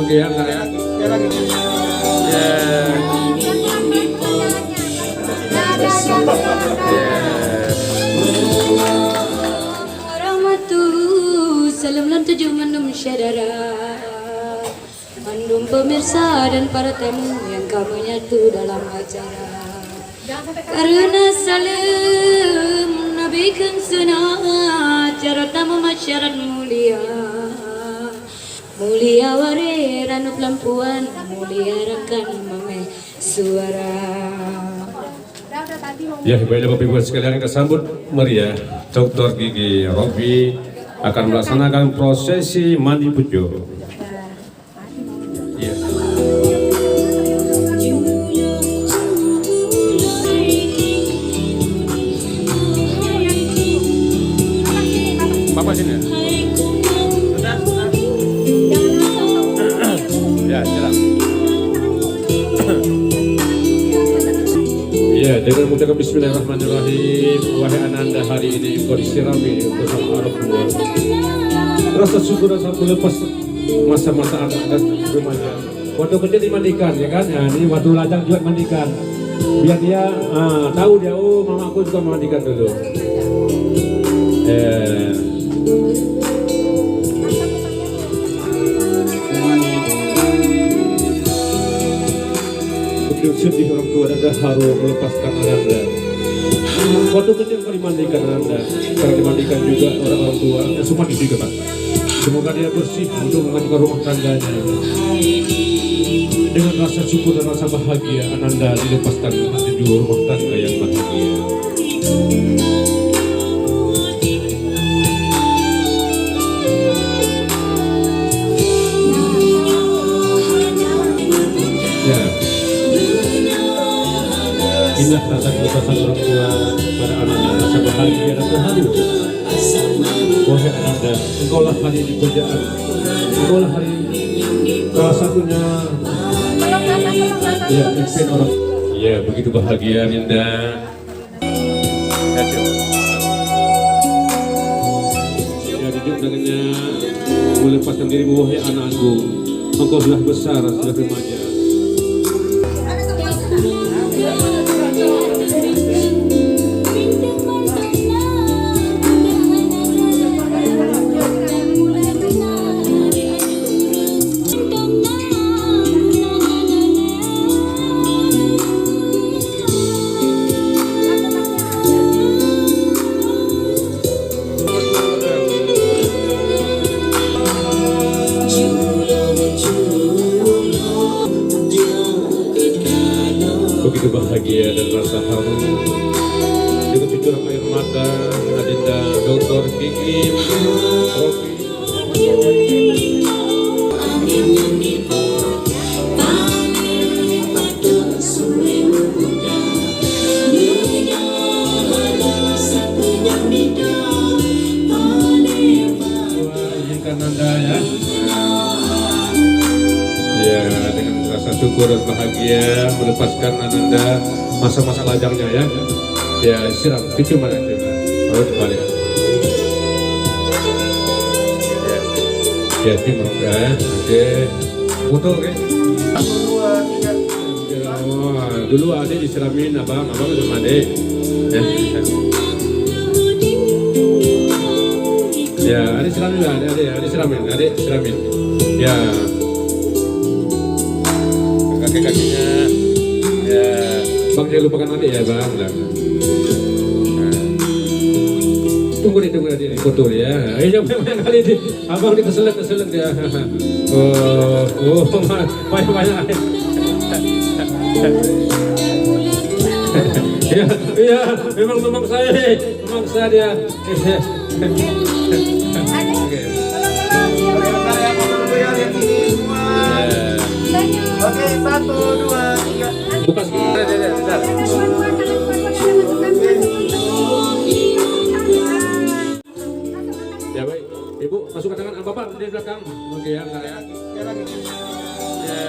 Oke ya, bentar ya. Salam lan tujuh mandum syadara, mandum pemirsa dan para tamu yang kami nyatu dalam acara. Karena salam Nabi kan sunat, cara tamu masyarakat mulia, mulia ware ranu pelampuan, mulia rekan mame suara. Ya, baiklah Bapak Ibu sekalian, kita sambut meriah Dr. Gigi Robi akan melaksanakan prosesi mandi pujo. Ya. Bapak sini ya. Ya, silakan. Ya, dengan mengucapkan bismillahirrahmanirrahim. Wahai ananda, hari ini engkau disirami bersama Allah semua. Rasa syukur dan satu lepas masa-masa anak dan remaja. Waktu kecil dimandikan, ya kan? Ya, ini waktu lajang juga mandikan. Biar dia tahu dia, oh mama aku juga memandikan dulu. Sedih orang tua dan haru melepaskan ananda. Waktu kecil kau dimandikan ananda, sekarang dimandikan juga orang tua. Semua juga Pak. Semoga dia bersih untuk mengajukan rumah tangganya. Dengan rasa syukur dan rasa bahagia, ananda dilepaskan menuju rumah tangga yang bahagia. Ya. Inilah rasa kebebasan orang tua pada anaknya, rasa bahagia dan terharu. Wahai ananda, engkaulah hari ini pujaan, engkaulah hari salah satunya ya impian orang. Ya, begitu bahagia Ninda. Ya, jujur dengannya melepaskan dirimu, wahai anakku, engkau sudah besar, sudah remaja. Begitu bahagia dan rasa haru dengan cucuran air mata Adinda Dr. Gigi Robi. Izinkan Anda ya. Ya, dengan rasa syukur dan bahagia melepaskan ananda masa-masa lajangnya ya. Ya, siram cucu mana itu? Oh, balik. Ya, timur ya. Oke. Foto oke. 1, 2, 3. Oh, dulu adik disiramin abang belum adik. Ya. Ya, adik siramin lah, adik siramin. Ya. Kaki-kakinya ya bang, jangan lupakan adik ya bang. Nah. Tunggu nih foto ya. Ayo jangan kali ini abang ini keselak ya. Banyak. Iya, memang saya dia. Oke, 1, 2, 3. Buka sebentar. Ya baik, Ibu masukkan tangan Bapak di belakang. Oke ya, bentar ya. Ya.